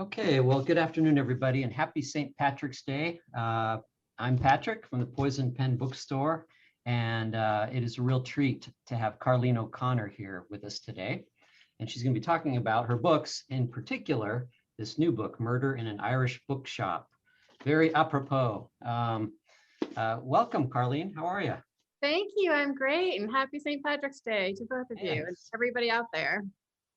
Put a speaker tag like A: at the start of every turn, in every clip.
A: Okay, well, good afternoon, everybody, and happy St. Patrick's Day. I'm Patrick from the Poison Pen Bookstore, and it is a real treat to have Carlene O'Connor here with us today. And she's going to be talking about her books, in particular, this new book, Murder in an Irish Bookshop. Very apropos. Welcome, Carlene. How are you?
B: Thank you. I'm great. And happy St. Patrick's Day to both of you and everybody out there.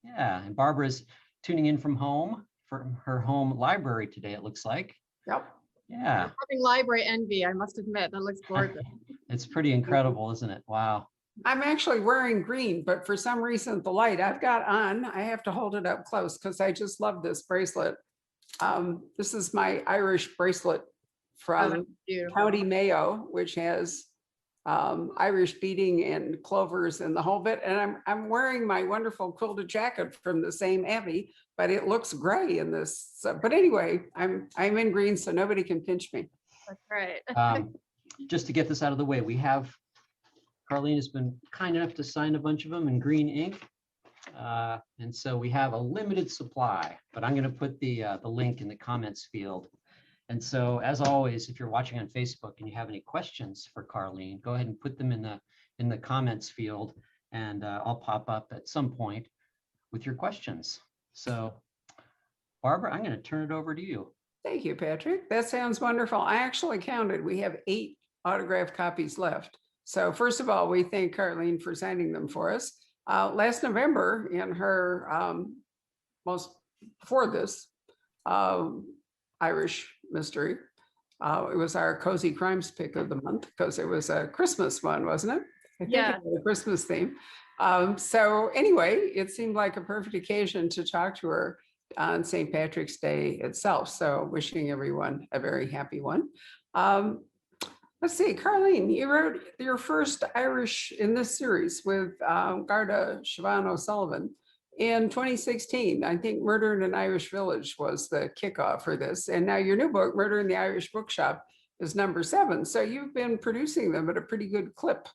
A: Yeah, and Barbara's tuning in from home, from her home library today, it looks like.
C: Yep.
A: Yeah.
B: I'm having library envy, I must admit. That looks gorgeous.
A: It's pretty incredible, isn't it? Wow.
C: I'm actually wearing green, but for some reason, the light I've got on, I have to hold it up close because I just love this bracelet. This is my Irish bracelet from County Mayo, which has Irish beading and clovers and the whole bit. And I'm wearing my wonderful quilted jacket from the same Abbey, but it looks gray in this. So, but anyway, I'm in green, so nobody can pinch me.
B: That's right.
A: Just to get this out of the way, Carlene has been kind enough to sign a bunch of them in green ink. And so we have a limited supply, but I'm going to put the link in the comments field. And so, as always, if you're watching on Facebook and you have any questions for Carlene, go ahead and put them in the comments field, and I'll pop up at some point with your questions. So, Barbara, I'm going to turn it over to you.
C: Thank you, Patrick. That sounds wonderful. I actually counted. We have 8 autographed copies left. So first of all, we thank Carlene for signing them for us. Last November, in her before this Irish mystery, it was our cozy crimes pick of the month because it was a Christmas one, wasn't it? I think it was a Christmas theme. So anyway, it seemed like a perfect occasion to talk to her on St. Patrick's Day itself. So wishing everyone a very happy one. Let's see, Carlene, you wrote your first Irish in this series with Garda Siobhan O'Sullivan in 2016. I think Murder in an Irish Village was the kickoff for this. And now your new book, Murder in the Irish Bookshop, is number 7. So you've been producing them at a pretty good clip.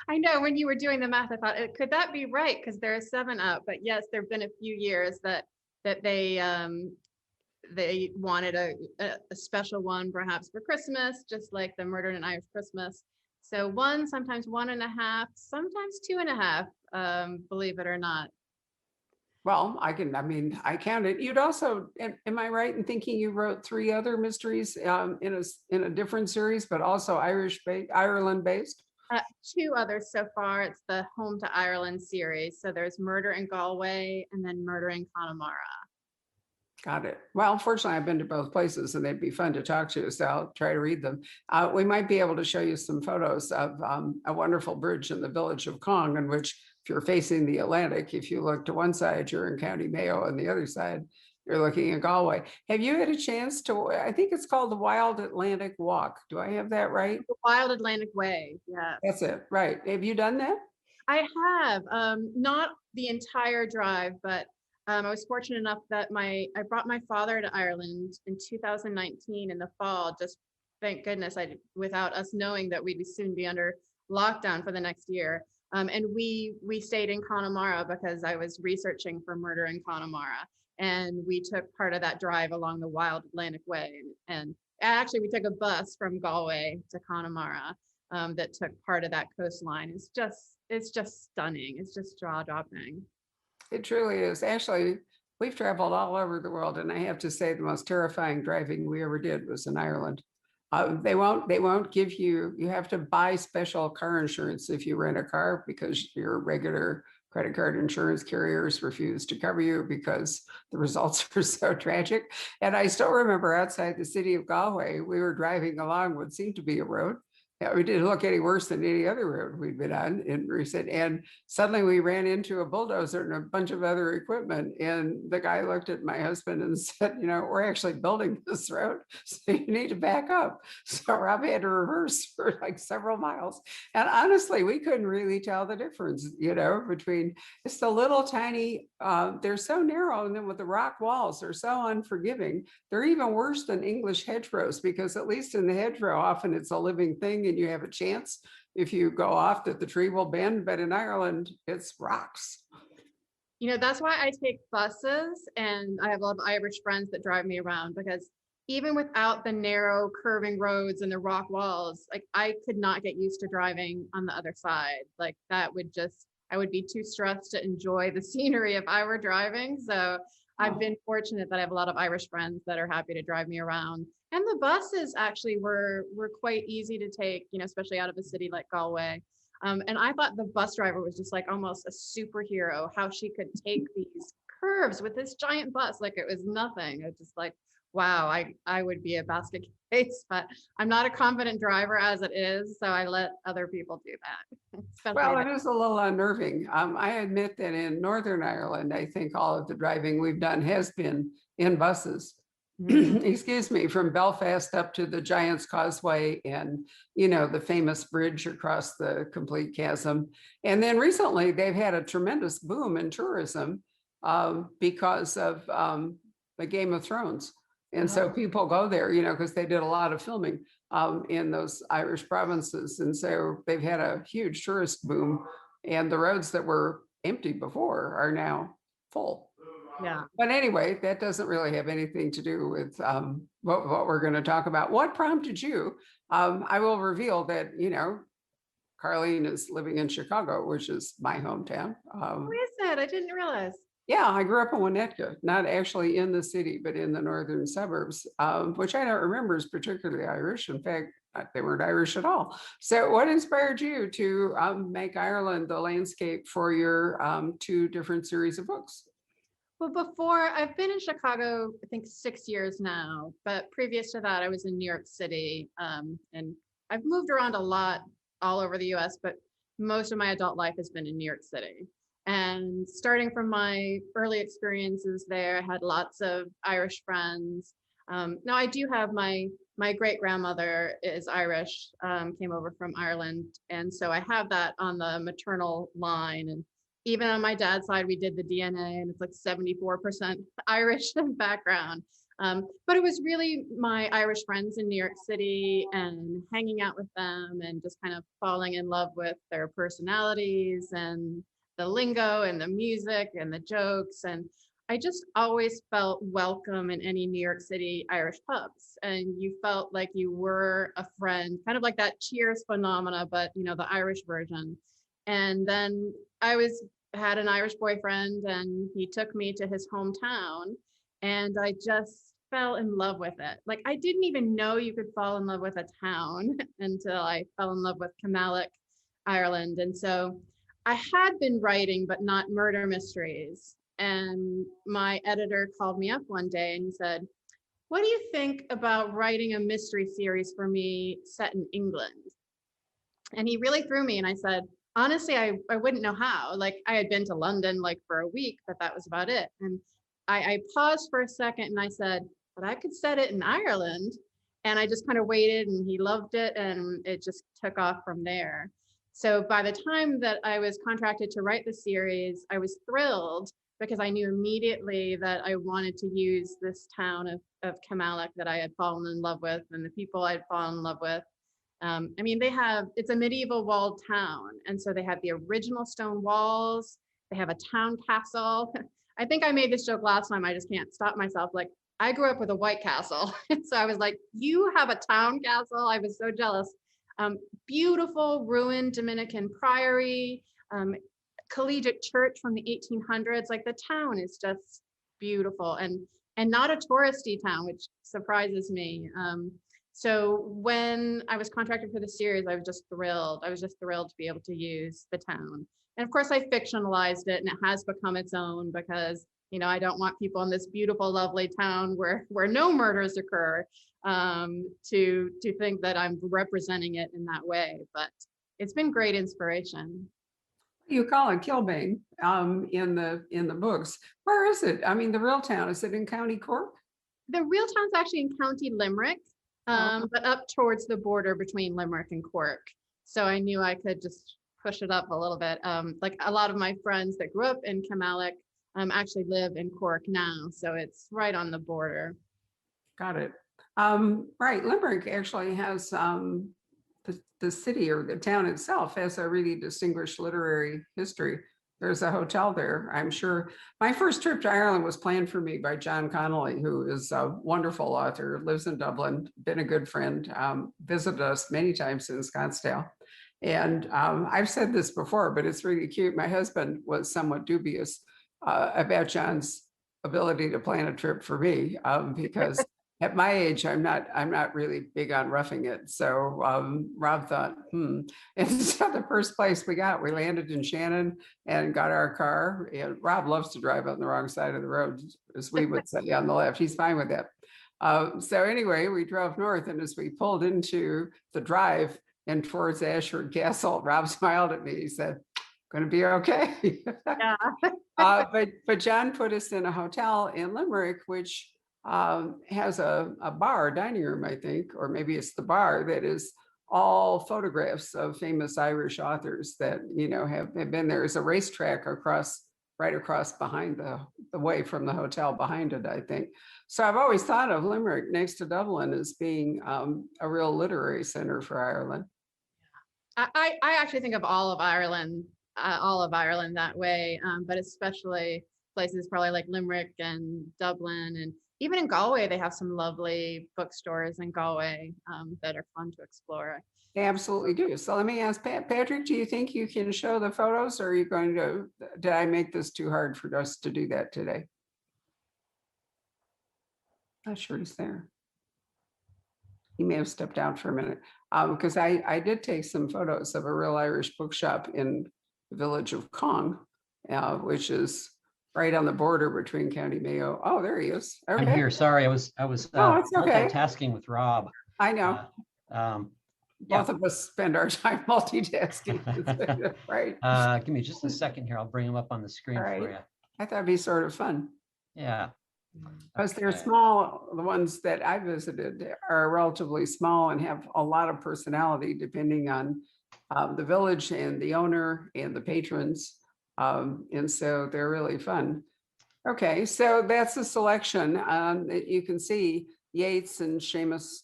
B: I know when you were doing the math, I thought, could that be right? Because there are 7 up. But yes, there have been a few years that they wanted a special one, perhaps for Christmas, just like the Murder in an Irish Christmas. So 1, sometimes 1.5, sometimes 2.5, believe it or not.
C: Well, I counted. You'd also, am I right in thinking you wrote 3 other mysteries in a different series, but also Ireland based?
B: 2 others so far. It's the Home to Ireland series. So there's Murder in Galway and then Murder in Connemara.
C: Got it. Well, unfortunately, I've been to both places and they'd be fun to talk to, so I'll try to read them. We might be able to show you some photos of a wonderful bridge in the village of Cong, in which if you're facing the Atlantic, if you look to one side, you're in County Mayo, and the other side, you're looking at Galway. Have you had a chance to, I think it's called the Wild Atlantic Walk. Do I have that right?
B: The Wild Atlantic Way, yeah.
C: That's it, right. Have you done that?
B: I have, not the entire drive, but I was fortunate enough that I brought my father to Ireland in 2019 in the fall, just thank goodness, without us knowing that we'd soon be under lockdown for the next year. And we stayed in Connemara because I was researching for Murder in Connemara. And we took part of that drive along the Wild Atlantic Way. And actually, we took a bus from Galway to Connemara that took part of that coastline. It's just stunning. It's just jaw-dropping.
C: It truly is. Actually, we've traveled all over the world, and I have to say the most terrifying driving we ever did was in Ireland. They won't give you have to buy special car insurance if you rent a car because your regular credit card insurance carriers refuse to cover you because the results are so tragic. And I still remember outside the city of Galway, we were driving along what seemed to be a road. Yeah, we didn't look any worse than any other road we'd been on in recent. And suddenly we ran into a bulldozer and a bunch of other equipment. And the guy looked at my husband and said, we're actually building this road, so you need to back up. So Rob had to reverse for like several miles. And honestly, we couldn't really tell the difference, between it's the little tiny, they're so narrow. And then with the rock walls, they're so unforgiving. They're even worse than English hedgerows, because at least in the hedgerow, often it's a living thing and you have a chance if you go off that the tree will bend, but in Ireland, it's rocks.
B: That's why I take buses, and I have a lot of Irish friends that drive me around, because even without the narrow curving roads and the rock walls, like I could not get used to driving on the other side. Like that would just, I would be too stressed to enjoy the scenery if I were driving. So I've been fortunate that I have a lot of Irish friends that are happy to drive me around. And the buses actually were quite easy to take, especially out of a city like Galway. And I thought the bus driver was just like almost a superhero, how she could take these curves with this giant bus, like it was nothing. It's just like, wow, I would be a basket case, but I'm not a confident driver as it is, so I let other people do that.
C: Well,
B: Especially
C: it is a little unnerving. I admit that in Northern Ireland, I think all of the driving we've done has been in buses.
B: Mhm.
C: Excuse me, from Belfast up to the Giant's Causeway and, the famous bridge across the complete chasm. And then recently they've had a tremendous boom in tourism because of the Game of Thrones. And so people go there, because they did a lot of filming in those Irish provinces. And so they've had a huge tourist boom. And the roads that were empty before are now full.
B: Yeah.
C: But anyway, that doesn't really have anything to do with what we're going to talk about. What prompted you? I will reveal that, Carlene is living in Chicago, which is my hometown.
B: Who is it? I didn't realize.
C: Yeah, I grew up in Winnetka, not actually in the city, but in the northern suburbs, which I don't remember is particularly Irish. In fact, they weren't Irish at all. So what inspired you to make Ireland the landscape for your two different series of books?
B: Well, before, I've been in Chicago, I think 6 years now, but previous to that, I was in New York City. And I've moved around a lot all over the US, but most of my adult life has been in New York City. And starting from my early experiences there, I had lots of Irish friends. Now I do have my great grandmother is Irish, came over from Ireland, and so I have that on the maternal line. And even on my dad's side, we did the DNA, and it's like 74% Irish background. But it was really my Irish friends in New York City and hanging out with them and just kind of falling in love with their personalities and the lingo and the music and the jokes. And I just always felt welcome in any New York City Irish pubs. And you felt like you were a friend, kind of like that Cheers phenomena, but the Irish version. And then had an Irish boyfriend, and he took me to his hometown, and I just fell in love with it. Like I didn't even know you could fall in love with a town until I fell in love with Kilmallock, Ireland. And so I had been writing, but not murder mysteries. And my editor called me up one day and he said, "What do you think about writing a mystery series for me set in England?" And he really threw me, and I said, honestly, I wouldn't know how. Like I had been to London like for a week, but that was about it. And I paused for a second and I said, but I could set it in Ireland. And I just kind of waited, and he loved it, and it just took off from there. So by the time that I was contracted to write the series, I was thrilled because I knew immediately that I wanted to use this town of Kilmallock that I had fallen in love with and the people I'd fallen in love with. It's a medieval walled town. And so they have the original stone walls. They have a town castle. I think I made this joke last time. I just can't stop myself. Like I grew up with a White Castle. So I was like, you have a town castle? I was so jealous. Beautiful ruined Dominican priory, collegiate church from the 1800s. Like the town is just beautiful and not a touristy town, which surprises me. So when I was contracted for the series, I was just thrilled. I was just thrilled to be able to use the town. And of course I fictionalized it, and it has become its own because, I don't want people in this beautiful, lovely town where no murders occur to think that I'm representing it in that way. But it's been great inspiration.
C: You call it Kilbane in the books. Where is it? I mean, the real town, is it in County Cork?
B: The real town's actually in County Limerick, but up towards the border between Limerick and Cork. So I knew I could just push it up a little bit. Like a lot of my friends that grew up in Kilmallock actually live in Cork now. So it's right on the border.
C: Got it. Right. Limerick actually has the city or the town itself has a really distinguished literary history. There's a hotel there, I'm sure. My first trip to Ireland was planned for me by John Connolly, who is a wonderful author, lives in Dublin, been a good friend, visited us many times in Scottsdale. And I've said this before, but it's really cute. My husband was somewhat dubious about John's ability to plan a trip for me because at my age, I'm not really big on roughing it. So Rob thought, And so the first place we landed in Shannon and got our car. And Rob loves to drive on the wrong side of the road, as we would say, on the left. He's fine with that. So anyway, we drove north, and as we pulled into the drive and towards Ashford Castle, Rob smiled at me. He said, "Going to be okay."
B: Yeah.
C: But John put us in a hotel in Limerick, which has a bar, dining room, I think, or maybe it's the bar that is all photographs of famous Irish authors that, have been there. There's a racetrack right across behind the way from the hotel behind it, I think. So I've always thought of Limerick next to Dublin as being a real literary center for Ireland.
B: I actually think of all of Ireland that way, but especially places probably like Limerick and Dublin, and even in Galway, they have some lovely bookstores in Galway that are fun to explore.
C: They absolutely do. So let me ask Patrick, do you think you can show the photos, or are you going to, did I make this too hard for us to do that today? Not sure he's there. He may have stepped out for a minute because I did take some photos of a real Irish bookshop in the village of Cong, which is right on the border between County Mayo. Oh, there he is. Okay.
A: I'm here. Sorry, I was
C: Oh, it's okay.
A: multitasking with Rob.
C: I know.
A: Yeah.
C: Both of us spend our time multitasking, right?
A: Give me just a second here. I'll bring them up on the screen for you.
C: I thought it'd be sort of fun.
A: Yeah.
C: Because they're small. The ones that I visited are relatively small and have a lot of personality depending on the village and the owner and the patrons. And so they're really fun. Okay, so that's a selection. You can see Yeats and Seamus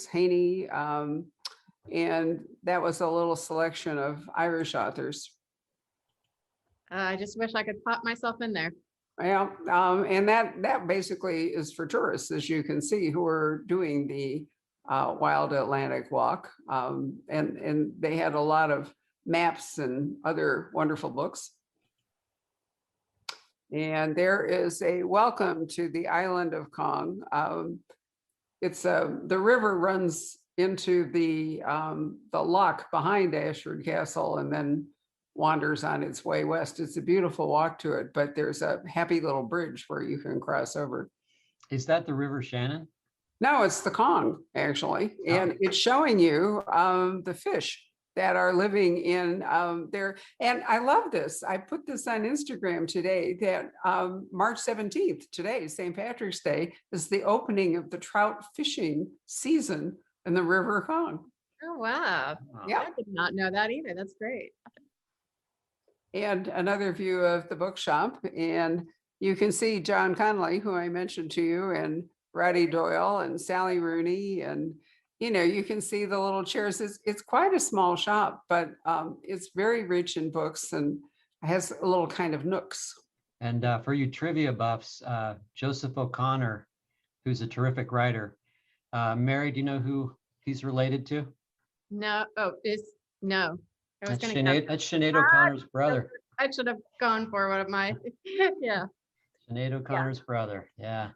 C: Haney. And that was a little selection of Irish authors.
B: I just wish I could pop myself in there.
C: Yeah, and that basically is for tourists, as you can see, who are doing the Wild Atlantic Walk. And they had a lot of maps and other wonderful books. And there is a welcome to the island of Cong. It's the river runs into the loch behind Ashford Castle and then wanders on its way west. It's a beautiful walk to it, but there's a happy little bridge where you can cross over.
A: Is that the River Shannon?
C: No, it's the Cong, actually. And it's showing you the fish that are living in there. And I love this. I put this on Instagram today that March 17th, today, St. Patrick's Day, is the opening of the trout fishing season in the River Cong.
B: Oh, wow.
C: Yeah.
B: I did not know that either. That's great.
C: And another view of the bookshop. And you can see John Connolly, who I mentioned to you, and Roddy Doyle and Sally Rooney. And, you can see the little chairs. It's quite a small shop, but it's very rich in books and has a little kind of nooks.
A: And for you trivia buffs, Joseph O'Connor, who's a terrific writer. Mary, do you know who he's related to?
B: No. Oh, no.
A: That's Sinead O'Connor's brother.
B: I should have gone for one of my, yeah.
A: Sinead O'Connor's brother, yeah.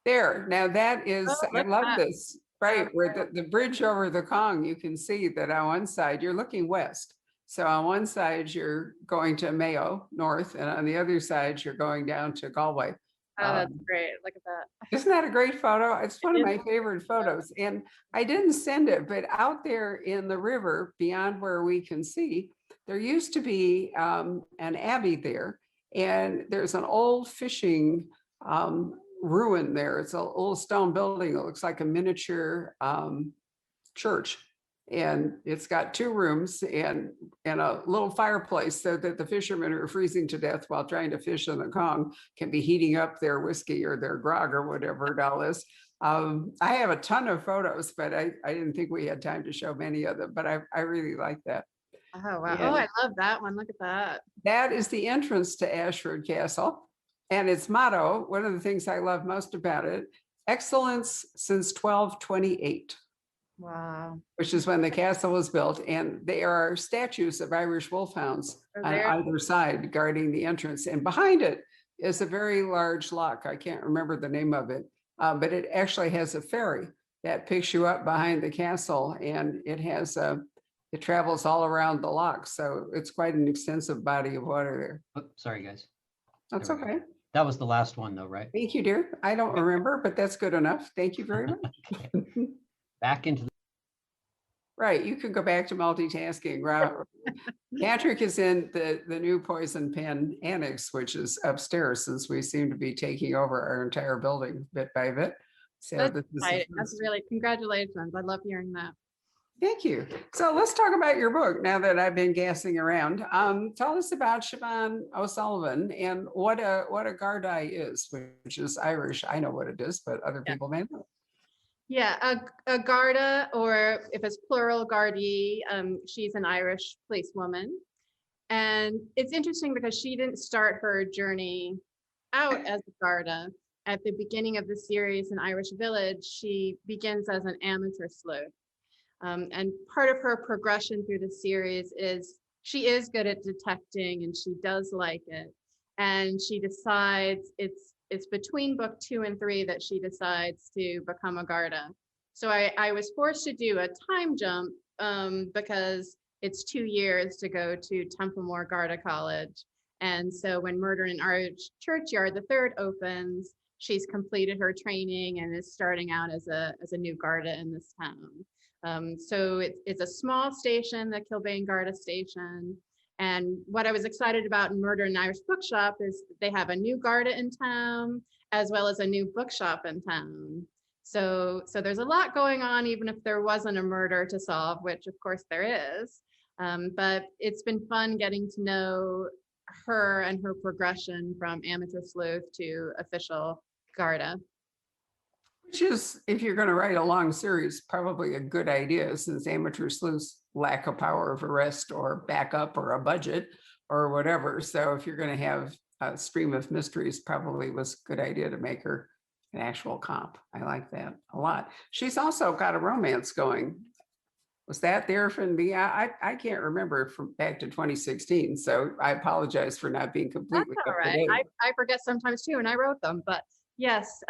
C: There, now that is, I love this, right,
B: Oh,
C: where the bridge over the Cong, you can see that on one side, you're looking west. So on one side, you're going to Mayo, north, and on the other side, you're going down to Galway.
B: Oh, that's great. Look at that.
C: Isn't that a great photo? It's one of my favorite photos. And I didn't send it, but out there in the river, beyond where we can see, there used to be an abbey there. And there's an old fishing ruin there. It's an old stone building. It looks like a miniature church. And it's got 2 rooms and a little fireplace so that the fishermen who are freezing to death while trying to fish in the Cong can be heating up their whiskey or their grog or whatever it all is. I have a ton of photos, but I didn't think we had time to show many of them, but I really like that.
B: Oh, wow.
C: And
B: Oh, I love that one. Look at that.
C: that is the entrance to Ashford Castle. And its motto, one of the things I love most about it, excellence since 1228,
B: Wow.
C: which is when the castle was built. And there are statues of Irish wolfhounds
B: Oh,
C: on
B: there.
C: either side guarding the entrance. And behind it is a very large lock. I can't remember the name of it, but it actually has a ferry that picks you up behind the castle, and it travels all around the lock. So it's quite an extensive body of water there.
A: Oh, sorry, guys.
C: That's
A: There we go.
C: okay.
A: That was the last one though, right?
C: Thank you, dear. I don't remember, but that's good enough. Thank you very much.
A: Back into the
C: Right, you can go back to multitasking. Patrick is in the new Poison Pen Annex, which is upstairs, since we seem to be taking over our entire building bit by bit. So
B: That's
C: this is the
B: exciting. That's
C: first.
B: really, congratulations. I love hearing that.
C: Thank you. So let's talk about your book now that I've been gassing around. Tell us about Siobhan O'Sullivan and what a Gardaí is, which is Irish. I know what it is, but other
B: Yeah.
C: people may not.
B: Yeah, a Garda, or if it's plural, Gardaí, she's an Irish policewoman. And it's interesting because she didn't start her journey out as a Garda. At the beginning of the series in Irish Village, she begins as an amateur sleuth. And part of her progression through the series is she is good at detecting and she does like it. And she decides it's between book 2 and 3 that she decides to become a Garda. So I was forced to do a time jump because it's 2 years to go to Templemore Garda College. And so when Murder in Irish Churchyard, the third, opens, she's completed her training and is starting out as a new Garda in this town. So it's a small station, the Kilbane Garda station. And what I was excited about in Murder in Irish Bookshop is they have a new Garda in town, as well as a new bookshop in town. So there's a lot going on, even if there wasn't a murder to solve, which of course there is. But it's been fun getting to know her and her progression from amateur sleuth to official Garda.
C: Which is, if you're going to write a long series, probably a good idea, since amateur sleuths lack a power of arrest or backup or a budget or whatever. So if you're going to have a stream of mysteries, probably was a good idea to make her an actual cop. I like that a lot. She's also got a romance going. Was that there from the, I can't remember, from back to 2016. So I apologize for not being
B: That's
C: completely
B: all
C: up to
B: right.
C: date.
B: I forget sometimes too, and I wrote them, but yes,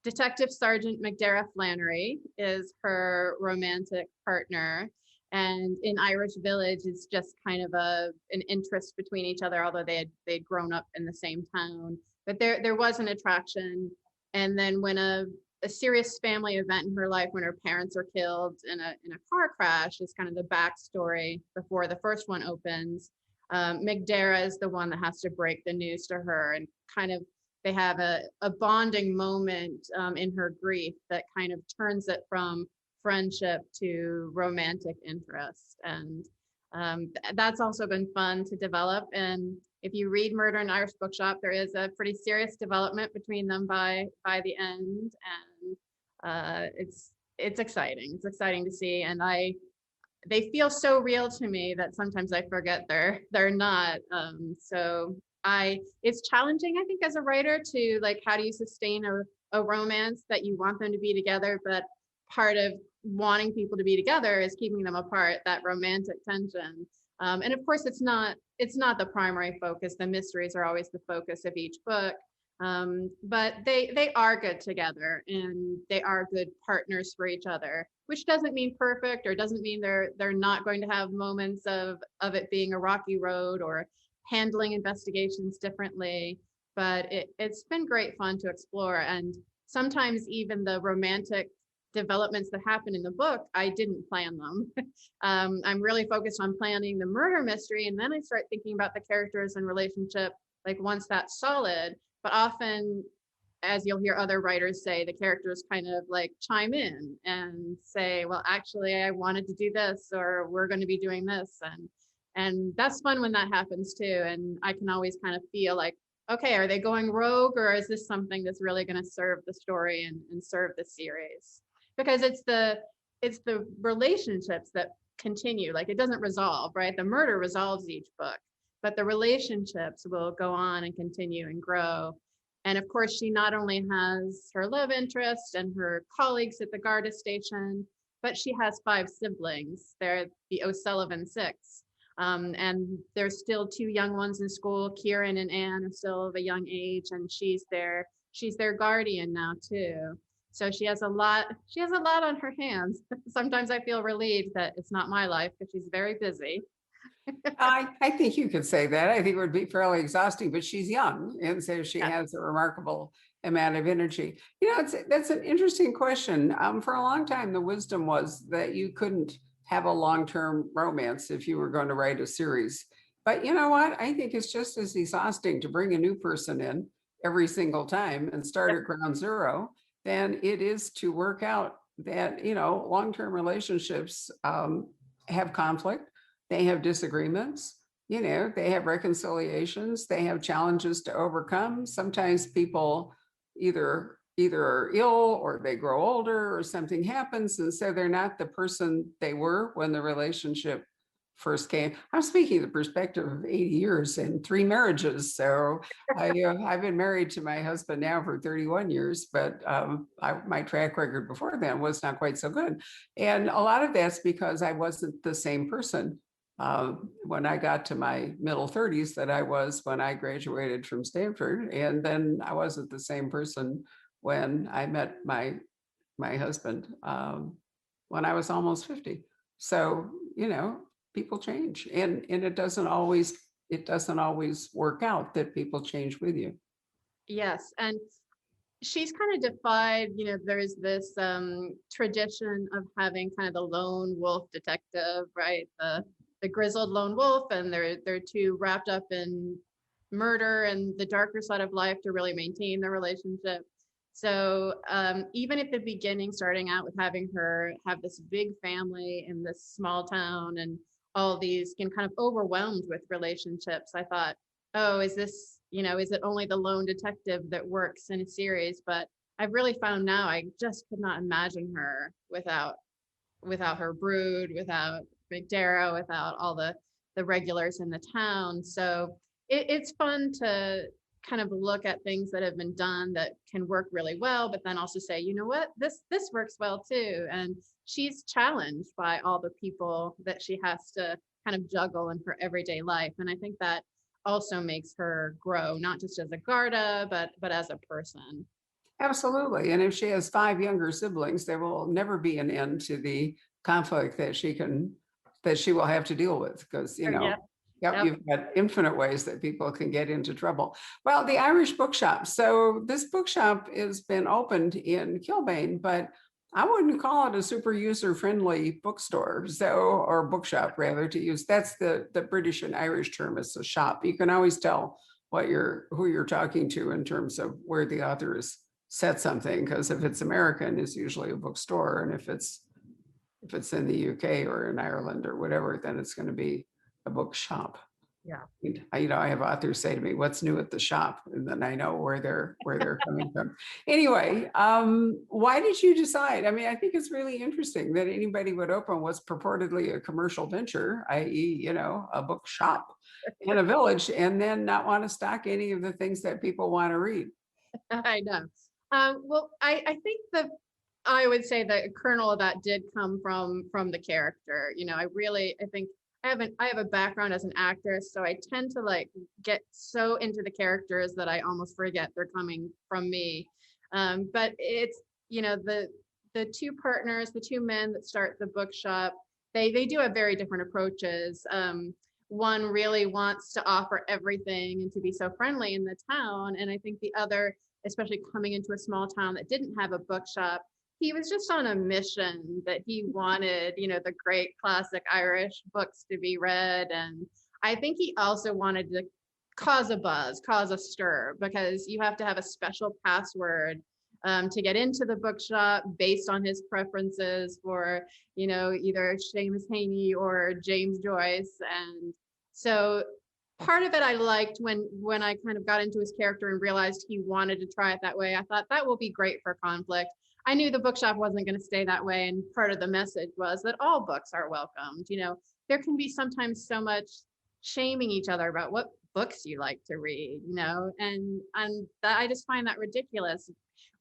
B: Detective Sergeant McDara Flannery is her romantic partner. And in Irish Village, it's just kind of an interest between each other, although they'd grown up in the same town. But there was an attraction. And then when a serious family event in her life, when her parents are killed in a car crash, is kind of the backstory before the first one opens. McDara is the one that has to break the news to her, and kind of they have a bonding moment in her grief that kind of turns it from friendship to romantic interest. And that's also been fun to develop. And if you read Murder in Irish Bookshop, there is a pretty serious development between them by the end. And it's exciting. It's exciting to see. And they feel so real to me that sometimes I forget they're not. So it's challenging, I think, as a writer to, like, how do you sustain a romance that you want them to be together, but part of wanting people to be together is keeping them apart, that romantic tension. And of course, it's not the primary focus. The mysteries are always the focus of each book. But they are good together, and they are good partners for each other, which doesn't mean perfect, or doesn't mean they're not going to have moments of it being a rocky road or handling investigations differently. But it's been great fun to explore. And sometimes even the romantic developments that happen in the book, I didn't plan them. I'm really focused on planning the murder mystery, and then I start thinking about the characters and relationship, like, once that's solid. But often, as you'll hear other writers say, the characters kind of like chime in and say, well, actually, I wanted to do this, or we're going to be doing this. And that's fun when that happens too. And I can always kind of feel like, okay, are they going rogue, or is this something that's really going to serve the story and serve the series? Because it's the relationships that continue. Like it doesn't resolve, right? The murder resolves each book, but the relationships will go on and continue and grow. And of course, she not only has her love interest and her colleagues at the Garda station, but she has 5 siblings. They're the O'Sullivan Six. And there's still 2 young ones in school. Kieran and Anne are still of a young age, and she's their guardian now too. So she has a lot on her hands. Sometimes I feel relieved that it's not my life because she's very busy.
C: I think you could say that. I think it would be fairly exhausting, but she's young, and so she
B: Yeah.
C: has a remarkable amount of energy. That's an interesting question. For a long time, the wisdom was that you couldn't have a long-term romance if you were going to write a series. But you know what? I think it's just as exhausting to bring a new person in every single time and start at ground zero than it is to work out that, long-term relationships have conflict. They have disagreements, they have reconciliations, they have challenges to overcome. Sometimes people either are ill or they grow older or something happens. And so they're not the person they were when the relationship first came. I'm speaking the perspective of 80 years and 3 marriages. So I've been married to my husband now for 31 years, but my track record before then was not quite so good. And a lot of that's because I wasn't the same person when I got to my middle 30s that I was when I graduated from Stanford. And then I wasn't the same person when I met my husband when I was almost 50. So, people change, and it doesn't always work out that people change with you.
B: Yes. And she's kind of defied, there's this tradition of having kind of the lone wolf detective, right? The grizzled lone wolf, and they're too wrapped up in murder and the darker side of life to really maintain the relationship. So even at the beginning, starting out with having her have this big family in this small town and all these can kind of overwhelmed with relationships, I thought, oh, is this, is it only the lone detective that works in a series? But I've really found now I just could not imagine her without her brood, without McDarrow, without all the regulars in the town. So it's fun to kind of look at things that have been done that can work really well, but then also say, you know what, this works well too. And she's challenged by all the people that she has to kind of juggle in her everyday life. And I think that also makes her grow, not just as a Garda, but as a person.
C: Absolutely. And if she has 5 younger siblings, there will never be an end to the conflict that she will have to deal with, because,
B: Yeah. Yep.
C: you've got infinite ways that people can get into trouble. Well, the Irish Bookshop. So this bookshop has been opened in Kilbane, but I wouldn't call it a super user-friendly bookstore, or bookshop rather, to use. That's the British and Irish term. It's a shop. You can always tell who you're talking to in terms of where the author has said something, because if it's American, it's usually a bookstore, and if it's in the UK or in Ireland or whatever, then it's going to be a bookshop.
B: Yeah.
C: I have authors say to me, "What's new at the shop?" And then I know where they're coming from. Anyway, why did you decide? I mean, I think it's really interesting that anybody would open what's purportedly a commercial venture, i.e., a bookshop in a village, and then not want to stock any of the things that people want to read.
B: I know. Well, I think I would say the kernel of that did come from the character. I think I have a background as an actress, so I tend to get so into the characters that I almost forget they're coming from me. But it's, the 2 partners, the 2 men that start the bookshop, they do have very different approaches. One really wants to offer everything and to be so friendly in the town. And I think the other, especially coming into a small town that didn't have a bookshop, he was just on a mission that he wanted, the great classic Irish books to be read. And I think he also wanted to cause a buzz, cause a stir, because you have to have a special password to get into the bookshop based on his preferences for, either Seamus Heaney or James Joyce. And so part of it I liked when I kind of got into his character and realized he wanted to try it that way. I thought that will be great for conflict. I knew the bookshop wasn't going to stay that way, and part of the message was that all books are welcomed. There can be sometimes so much shaming each other about what books you like to read, and that, I just find that ridiculous.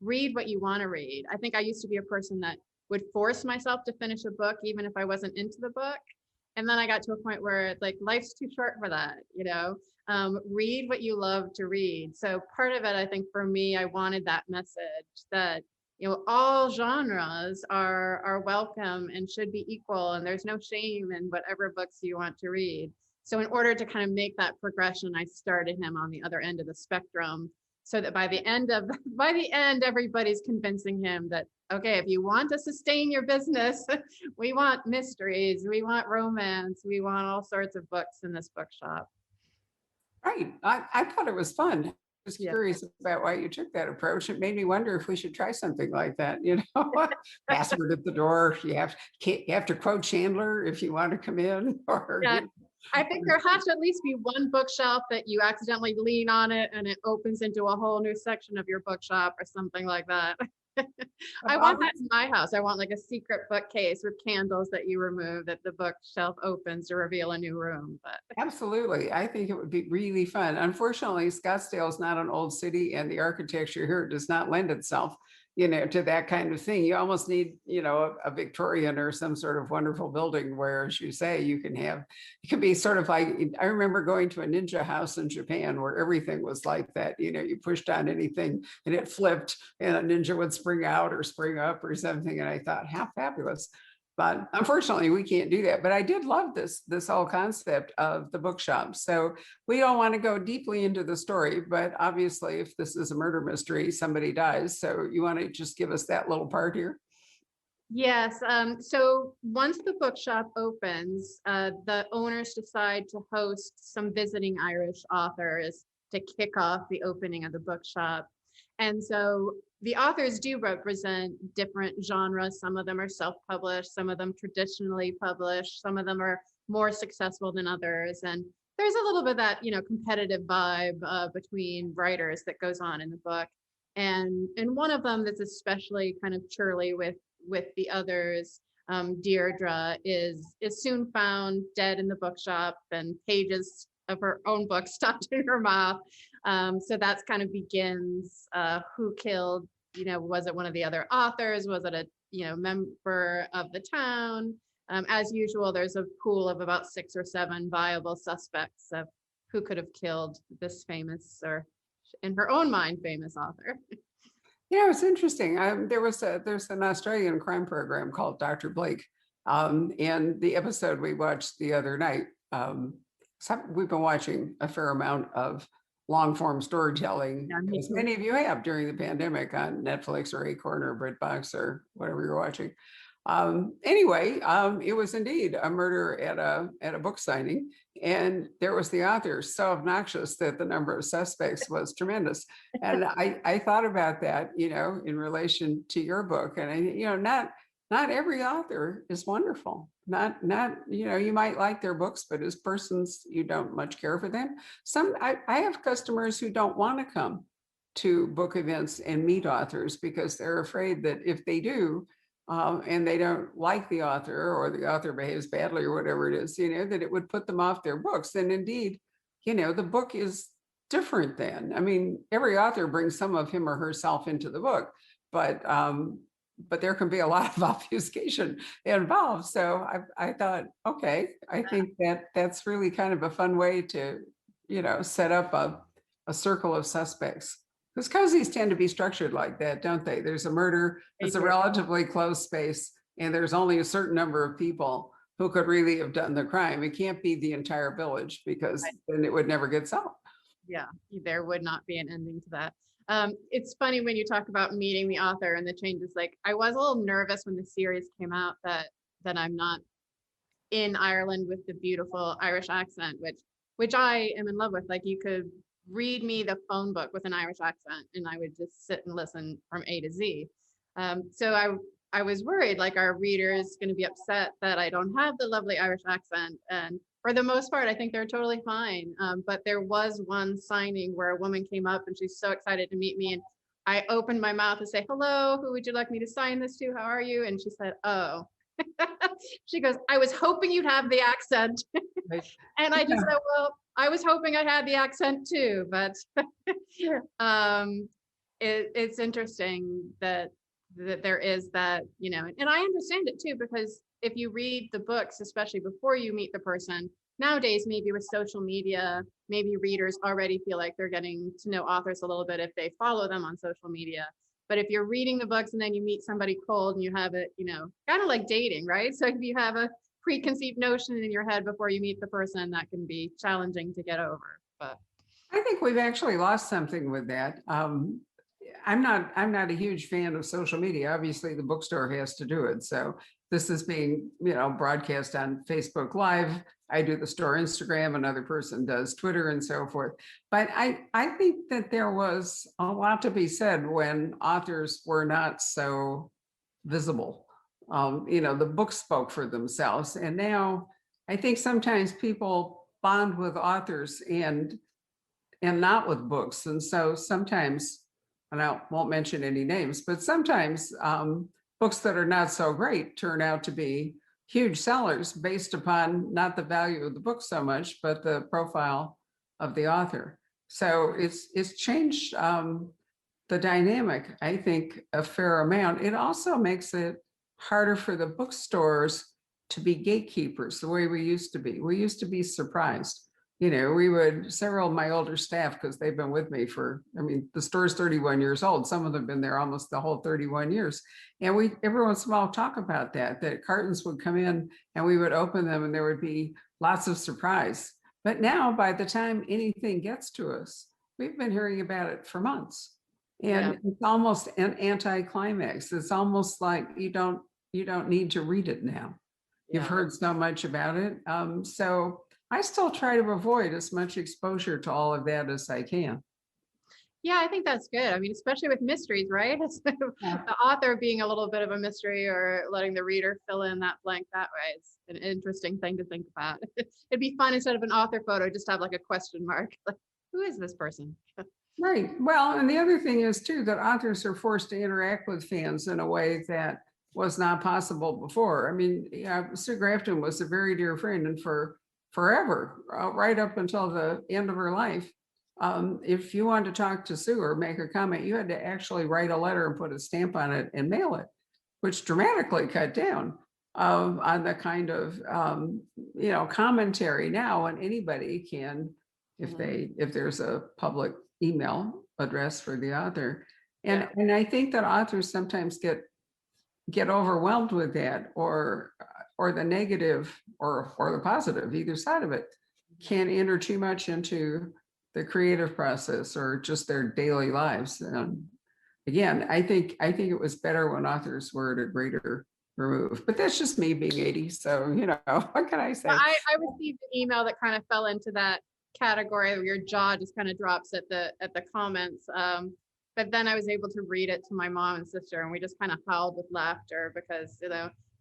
B: Read what you want to read. I think I used to be a person that would force myself to finish a book even if I wasn't into the book. And then I got to a point where like life's too short for that. Read what you love to read. So part of it, I think for me, I wanted that message that, all genres are welcome and should be equal. And there's no shame in whatever books you want to read. So in order to kind of make that progression, I started him on the other end of the spectrum, so that by the end, everybody's convincing him that, okay, if you want to sustain your business, we want mysteries, we want romance, we want all sorts of books in this bookshop.
C: Right. I thought it was fun. I was
B: Yeah.
C: curious about why you took that approach. It made me wonder if we should try something like that. Password at the door. You have to quote Chandler if you want to come in. Or
B: Yeah. I think there has to at least be one bookshelf that you accidentally lean on it and it opens into a whole new section of your bookshop or something like that. I want that in my house. I want like a secret bookcase with candles that you remove that the bookshelf opens to reveal a new room. But
C: Absolutely. I think it would be really fun. Unfortunately, Scottsdale is not an old city, and the architecture here does not lend itself, to that kind of thing. You almost need, a Victorian or some sort of wonderful building where, as you say, you can be sort of like, I remember going to a ninja house in Japan where everything was like that. You pushed on anything and it flipped and a ninja would spring out or spring up or something. And I thought, how fabulous. But unfortunately, we can't do that. But I did love this whole concept of the bookshop. So we don't want to go deeply into the story, but obviously, if this is a murder mystery, somebody dies. So you want to just give us that little part here?
B: yes, so once the bookshop opens, the owners decide to host some visiting Irish authors to kick off the opening of the bookshop. And so the authors do represent different genres. Some of them are self-published, some of them traditionally published, some of them are more successful than others. And there's a little bit of that, competitive vibe between writers that goes on in the book. And one of them that's especially kind of churly with the others, Deirdre, is soon found dead in the bookshop and pages of her own book stuffed in her mouth. So that's kind of begins who killed, was it one of the other authors? Was it a, member of the town? As usual, there's a pool of about 6 or 7 viable suspects of who could have killed this famous, or in her own mind, famous author.
C: It's interesting. There's an Australian crime program called Dr. Blake. And the episode we watched the other night, we've been watching a fair amount of long form storytelling, as many of you have during the pandemic on Netflix or Acorn or BritBox or whatever you're watching. Anyway, it was indeed a murder at a book signing, and there was the author so obnoxious that the number of suspects was tremendous. And I thought about that, in relation to your book, and not every author is wonderful. Not you might like their books, but as persons, you don't much care for them. I have customers who don't want to come to book events and meet authors because they're afraid that if they do, and they don't like the author, or the author behaves badly, or whatever it is, that it would put them off their books. And indeed, the book is different then. I mean, every author brings some of him or herself into the book, but there can be a lot of obfuscation involved. So I thought, okay, I think that's really kind of a fun way to, set up a circle of suspects. Because cozies tend to be structured like that, don't they? There's a murder, it's a relatively closed space, and there's only a certain number of people who could really have done the crime. It can't be the entire village, because then it would never get solved.
B: Yeah, there would not be an ending to that. It's funny when you talk about meeting the author and the changes. Like, I was a little nervous when the series came out that I'm not in Ireland with the beautiful Irish accent, which I am in love with. Like, you could read me the phone book with an Irish accent and I would just sit and listen from A to Z. So I was worried, like, our readers going to be upset that I don't have the lovely Irish accent. And for the most part, I think they're totally fine. But there was one signing where a woman came up and she's so excited to meet me. And I opened my mouth to say, hello, who would you like me to sign this to? How are you? And she said, oh, she goes, I was hoping you'd have the accent.
C: Right.
B: And I just
C: Yeah.
B: said, well, I was hoping I had the accent too, but it's interesting that there is that, and I understand it too, because if you read the books, especially before you meet the person, nowadays, maybe with social media, maybe readers already feel like they're getting to know authors a little bit if they follow them on social media. But if you're reading the books and then you meet somebody cold and you have it, kind of like dating, right? So if you have a preconceived notion in your head before you meet the person, that can be challenging to get over. But
C: I think we've actually lost something with that. I'm not a huge fan of social media. Obviously, the bookstore has to do it. So this is being, broadcast on Facebook Live. I do the store Instagram, another person does Twitter and so forth. But I think that there was a lot to be said when authors were not so visible. The books spoke for themselves. And now I think sometimes people bond with authors and not with books. And so sometimes, and I won't mention any names, but sometimes books that are not so great turn out to be huge sellers based upon not the value of the book so much, but the profile of the author. So it's changed the dynamic, I think, a fair amount. It also makes it harder for the bookstores to be gatekeepers the way we used to be. We used to be surprised. Several of my older staff, because they've been with me the store's 31 years old. Some of them have been there almost the whole 31 years. And we, every once in a while, talk about that cartons would come in and we would open them and there would be lots of surprise. But now, by the time anything gets to us, we've been hearing about it for months. And it's almost an anticlimax. It's almost like you don't need to read it now. You've heard so much about it. So I still try to avoid as much exposure to all of that as I can.
B: Yeah, I think that's good. I mean, especially with mysteries, right? The author being a little bit of a mystery or letting the reader fill in that blank that way. It's an interesting thing to think about. It'd be fun instead of an author photo, just have like a question mark. Like, who is this person?
C: Right. Well, and the other thing is too, that authors are forced to interact with fans in a way that was not possible before. I mean, Sue Grafton was a very dear friend, and for forever, right up until the end of her life, if you wanted to talk to Sue or make a comment, you had to actually write a letter and put a stamp on it and mail it, which dramatically cut down on the kind of commentary now. And anybody can, if there's a public email address for the author, and I think that authors sometimes get overwhelmed with that, or the negative or the positive, either side of it, can enter too much into the creative process or just their daily lives. Again, I think it was better when authors were at a greater remove, but that's just me being 80. So, what can I say?
B: I received an email that kind of fell into that category where your jaw just kind of drops at the comments. But then I was able to read it to my mom and sister, and we just kind of howled with laughter because,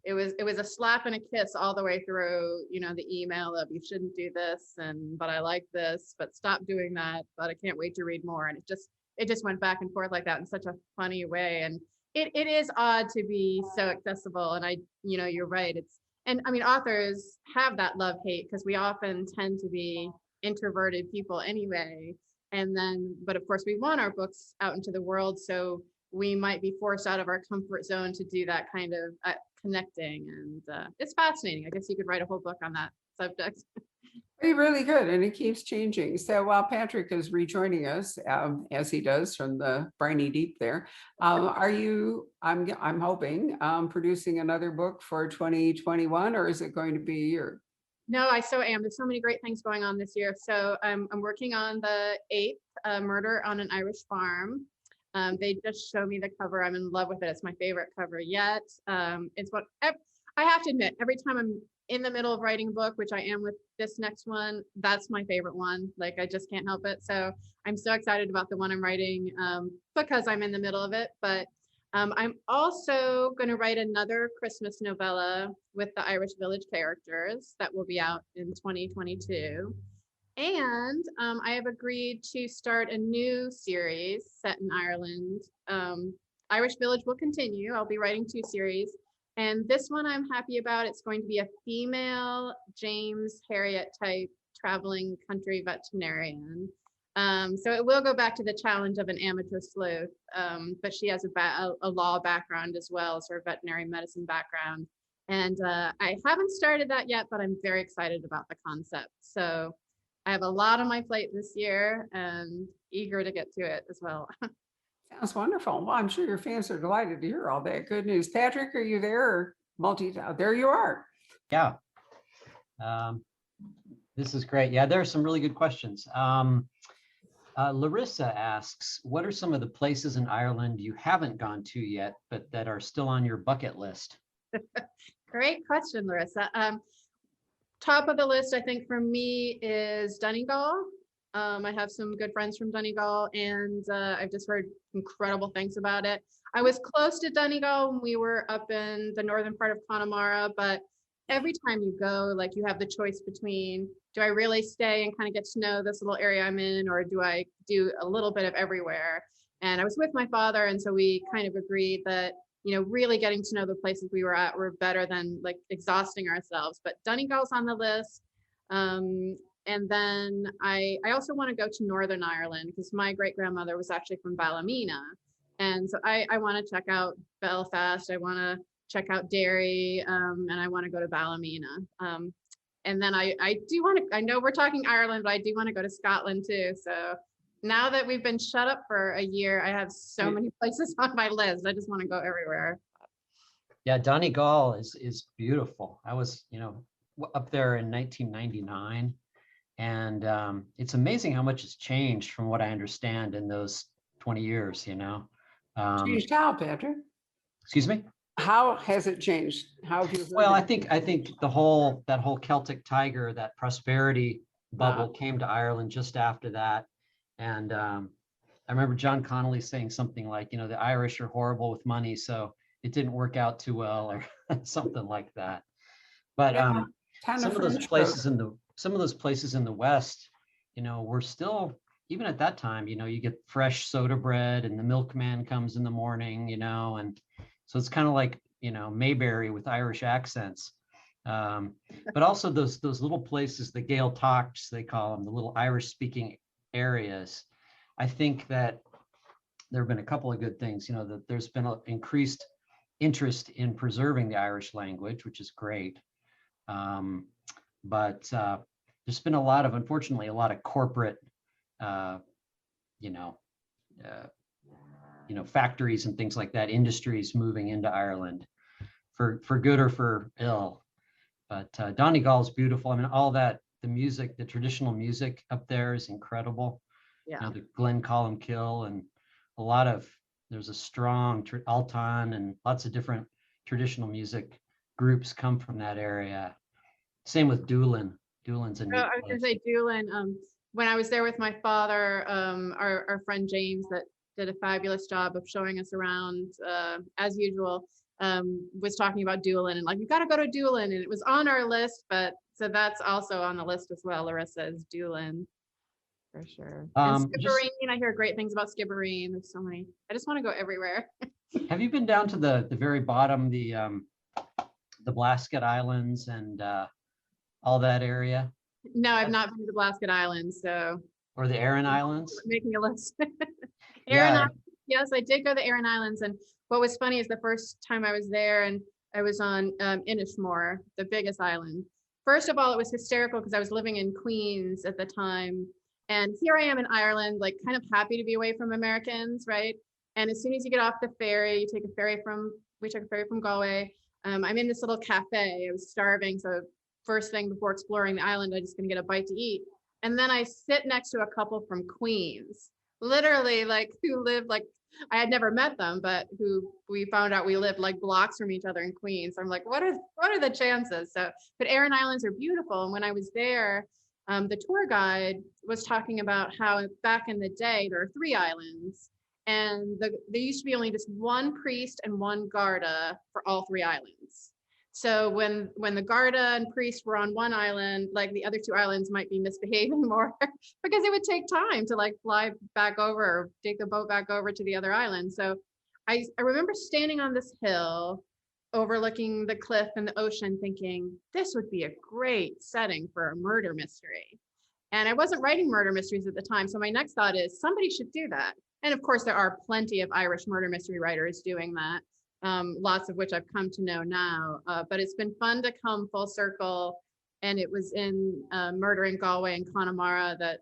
B: it was a slap and a kiss all the way through, the email of you shouldn't do this, but I like this, but stop doing that, but I can't wait to read more. And it just went back and forth like that in such a funny way. And it is odd to be so accessible. And you're right. And I mean, authors have that love-hate because we often tend to be introverted people anyway. But of course we want our books out into the world. So we might be forced out of our comfort zone to do that kind of connecting. And it's fascinating. I guess you could write a whole book on that subject.
C: We really could, and it keeps changing. So while Patrick is rejoining us, as he does from the briny deep there, are you, I'm hoping, producing another book for 2021, or is it going to be a year?
B: No, I so am. There's so many great things going on this year. So I'm working on the 8th Murder on an Irish Farm. They just show me the cover. I'm in love with it. It's my favorite cover yet. It's what I have to admit, every time I'm in the middle of writing a book, which I am with this next one, that's my favorite one. Like, I just can't help it. So I'm so excited about the one I'm writing because I'm in the middle of it. But I'm also going to write another Christmas novella with the Irish Village characters that will be out in 2022. And I have agreed to start a new series set in Ireland. Irish Village will continue. I'll be writing 2 series. And this one I'm happy about. It's going to be a female James Harriet type traveling country veterinarian. So it will go back to the challenge of an amateur sleuth, but she has a law background as well, sort of veterinary medicine background. And I haven't started that yet, but I'm very excited about the concept. So I have a lot on my plate this year and eager to get to it as well.
C: Sounds wonderful. Well, I'm sure your fans are delighted to hear all that good news. Patrick, are you there? Or there you are.
A: Yeah. This is great. Yeah, there are some really good questions. Larissa asks, what are some of the places in Ireland you haven't gone to yet, but that are still on your bucket list?
B: Great question, Larissa. Top of the list, I think for me is Donegal. I have some good friends from Donegal, and I've just heard incredible things about it. I was close to Donegal when we were up in the northern part of Connemara, but every time you go, like, you have the choice between, do I really stay and kind of get to know this little area I'm in, or do I do a little bit of everywhere? And I was with my father, and so we kind of agreed that, you know, really getting to know the places we were at were better than like exhausting ourselves. But Donegal's on the list. And then I also want to go to Northern Ireland because my great grandmother was actually from Ballymena. And so I want to check out Belfast. I want to check out Derry, and I want to go to Ballymena. And then I do want to, I know we're talking Ireland, but I do want to go to Scotland too. So now that we've been shut up for a year, I have so many places on my list. I just want to go everywhere.
A: Yeah, Donegal is beautiful. I was, up there in 1999. And it's amazing how much has changed from what I understand in those 20 years,
C: Changed how, Patrick?
A: Excuse me?
C: How has it changed? How have you?
A: Well, I think that whole Celtic tiger, that prosperity bubble came to Ireland just after that. And I remember John Connolly saying something like, the Irish are horrible with money, so it didn't work out too well, or something like that. But some of those places in the West, we're still, even at that time, you get fresh soda bread and the milkman comes in the morning, and so it's kind of like, Mayberry with Irish accents. But also those little places, the Gael Talks, they call them, the little Irish speaking areas. I think that there have been a couple of good things, that there's been an increased interest in preserving the Irish language, which is great. But there's been unfortunately, a lot of corporate, factories and things like that, industries moving into Ireland for good or for ill. But Donegal is beautiful. I mean, all that, the music, the traditional music up there is incredible.
B: Yeah.
A: The Glen Columkill and there's a strong Alton and lots of different traditional music groups come from that area. Same with Doolin. Doolin's a neat
B: I was going to say Doolin. When I was there with my father, our friend James that did a fabulous job of showing us around, as usual, was talking about Doolin and like, you got to go to Doolin, and it was on our list, but so that's also on the list as well. Larissa is Doolin for sure. And Skibbereen, I hear great things about Skibbereen. There's so many. I just want to go everywhere.
A: Have you been down to the very bottom, the Blasket Islands and all that area?
B: No, I've not been to the Blasket Islands, so.
A: Or the Aran Islands?
B: Making a list.
A: Yeah.
B: Yes, I did go to the Aran Islands, and what was funny is the first time I was there, and I was on Inishmore, the biggest island. First of all, it was hysterical because I was living in Queens at the time, and here I am in Ireland, like kind of happy to be away from Americans, right? And as soon as you get off the ferry, we took a ferry from Galway. I'm in this little cafe. I was starving, so first thing before exploring the island, I just gonna get a bite to eat. And then I sit next to a couple from Queens, literally like who lived like, I had never met them, but who we found out we lived like blocks from each other in Queens. So I'm like, what are the chances? So, but Aran Islands are beautiful. And when I was there, the tour guide was talking about how back in the day, there are 3 islands, And there used to be only just one priest and one Garda for all three islands. So when the Garda and priest were on one island, like the other two islands might be misbehaving more because it would take time to like fly back over or take the boat back over to the other island. So I remember standing on this hill overlooking the cliff and the ocean thinking, this would be a great setting for a murder mystery. And I wasn't writing murder mysteries at the time. So my next thought is somebody should do that. And of course, there are plenty of Irish murder mystery writers doing that, lots of which I've come to know now. But it's been fun to come full circle. And it was in Murder in Galway and Connemara that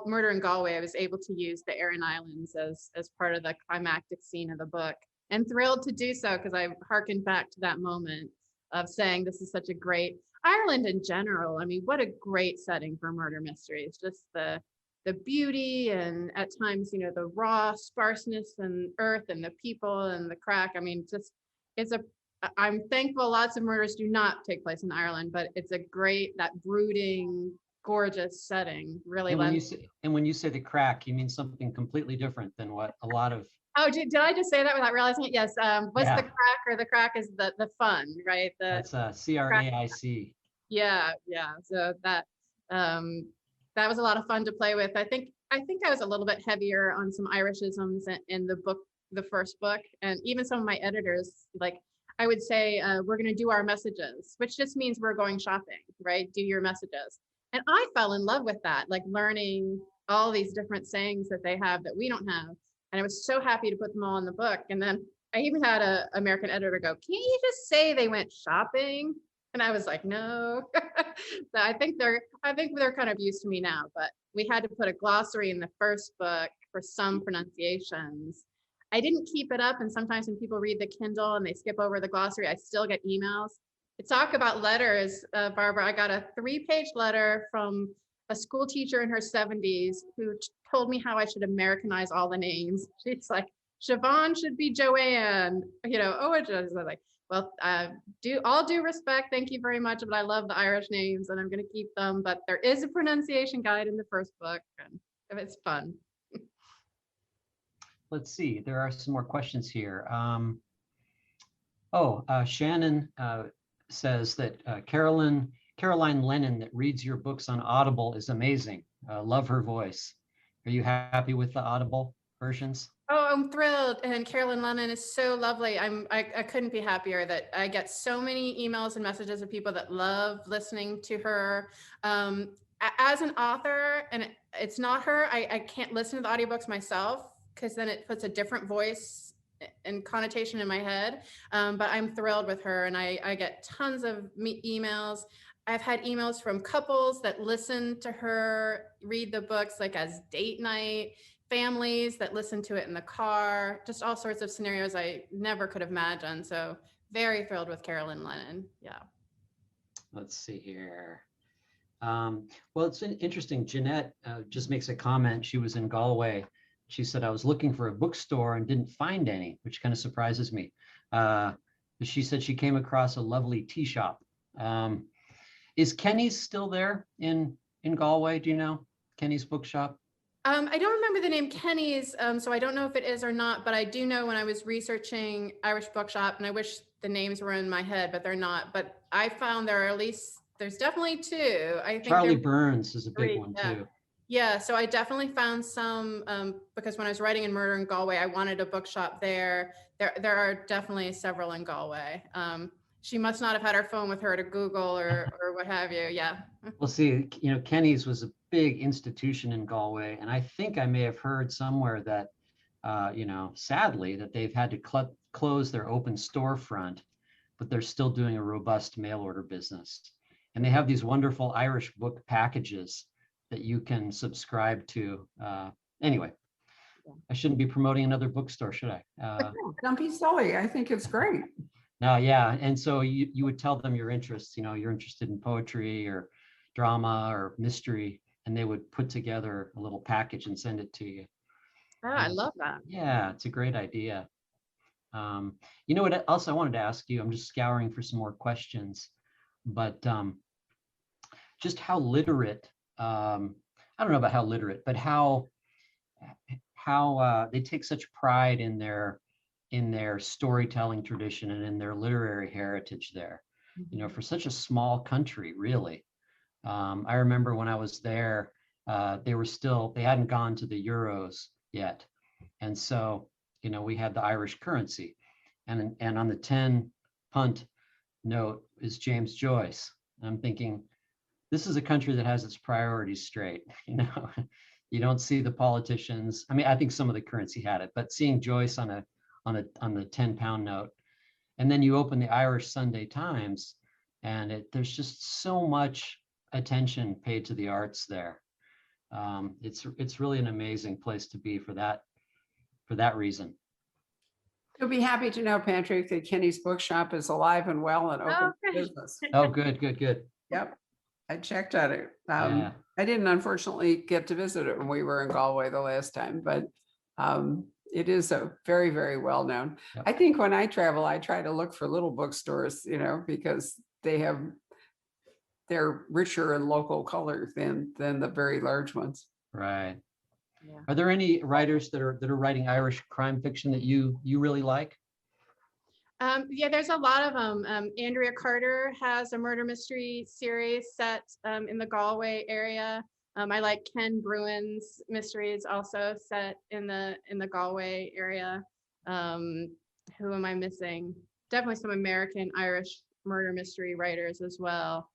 B: Murder in Galway, I was able to use the Aran Islands as part of the climactic scene of the book. And thrilled to do so because I hearkened back to that moment of saying this is such a great Ireland in general. I mean, what a great setting for murder mysteries. Just the beauty and at times, you know, the raw sparseness and earth and the people and the crack. I mean, just I'm thankful lots of murders do not take place in Ireland, but it's a great, that brooding, gorgeous setting really lends.
A: And when you say the crack, you mean something completely different than what a lot of.
B: Oh, did I just say that without realizing it? Yes. What's
A: Yeah.
B: the crack, or the crack is the fun, right?
A: That's CRAIC.
B: Yeah. So that was a lot of fun to play with. I think I was a little bit heavier on some Irishisms in the book, the first book, and even some of my editors, like I would say, we're going to do our messages, which just means we're going shopping, right? Do your messages. And I fell in love with that, like learning all these different sayings that they have that we don't have. And I was so happy to put them all in the book. And then I even had an American editor go, "Can't you just say they went shopping?" And I was like, no. So I think they're kind of used to me now, but we had to put a glossary in the first book for some pronunciations. I didn't keep it up. And sometimes when people read the Kindle and they skip over the glossary, I still get emails. To talk about letters, Barbara, I got a 3-page letter from a school teacher in her 70s who told me how I should Americanize all the names. She's like, Siobhan should be Joanne, you know, oh, it's just like, well, all due respect, thank you very much, but I love the Irish names and I'm going to keep them. But there is a pronunciation guide in the first book, and it's fun.
A: Let's see, there are some more questions here. Shannon says that Caroline Lennon that reads your books on Audible is amazing. Love her voice. Are you happy with the Audible versions?
B: Oh, I'm thrilled. And Carlene Lennon is so lovely. I couldn't be happier that I get so many emails and messages of people that love listening to her. As an author, and it's not her, I can't listen to the audiobooks myself because then it puts a different voice and connotation in my head. But I'm thrilled with her, and I get tons of emails. I've had emails from couples that listen to her read the books like as date night, families that listen to it in the car, just all sorts of scenarios I never could have imagined. So very thrilled with Carlene Lennon. Yeah.
A: Let's see here. Well, it's interesting. Jeanette just makes a comment. She was in Galway. She said, I was looking for a bookstore and didn't find any, which kind of surprises me. She said she came across a lovely tea shop. Is Kenny's still there in Galway? Do you know Kenny's bookshop?
B: I don't remember the name Kenny's, so I don't know if it is or not, but I do know when I was researching Irish Bookshop, and I wish the names were in my head, but they're not. But I found there's definitely 2. I think
A: Charlie Burns is a big
B: 3,
A: one
B: yeah.
A: too.
B: Yeah, so I definitely found some, because when I was writing in Murder in Galway, I wanted a bookshop there. There are definitely several in Galway. She must not have had her phone with her to Google or what have you. Yeah.
A: Well, see, Kenny's was a big institution in Galway, and I think I may have heard somewhere that, sadly, that they've had to close their open storefront, but they're still doing a robust mail order business. And they have these wonderful Irish book packages that you can subscribe to. Anyway, I shouldn't be promoting another bookstore, should I?
C: Don't be silly. I think it's great.
A: No, yeah. And so you would tell them your interests, you're interested in poetry or drama or mystery, and they would put together a little package and send it to you.
B: I love that.
A: Yeah, it's a great idea. You know what else I wanted to ask you? I'm just scouring for some more questions, but just how literate, I don't know about how literate, but how how they take such pride in their storytelling tradition and in their literary heritage there. You know, for such a small country, really. I remember when I was there, they hadn't gone to the euros yet. And so, you know, we had the Irish currency. And on the 10 punt note is James Joyce. And I'm thinking, this is a country that has its priorities straight. You know, you don't see the politicians. I mean, I think some of the currency had it, but seeing Joyce on the 10-pound note, and then you open the Irish Sunday Times, and there's just so much attention paid to the arts there. It's really an amazing place to be for that reason.
C: You'll be happy to know, Patrick, that Kenny's Bookshop is alive and well and open for
B: Okay.
C: business.
A: Oh, good.
C: Yep, I checked on it.
A: Yeah.
C: I didn't unfortunately get to visit it when we were in Galway the last time, but it is a very, very well known.
A: Yep.
C: I think when I travel, I try to look for little bookstores, you know, because they're richer in local color than the very large ones.
A: Right.
B: Yeah.
A: Are there any writers that are writing Irish crime fiction that you really like?
B: Yeah, there's a lot of them. Andrea Carter has a murder mystery series set in the Galway area. I like Ken Bruin's mysteries also set in the Galway area. Who am I missing? Definitely some American Irish murder mystery writers as well.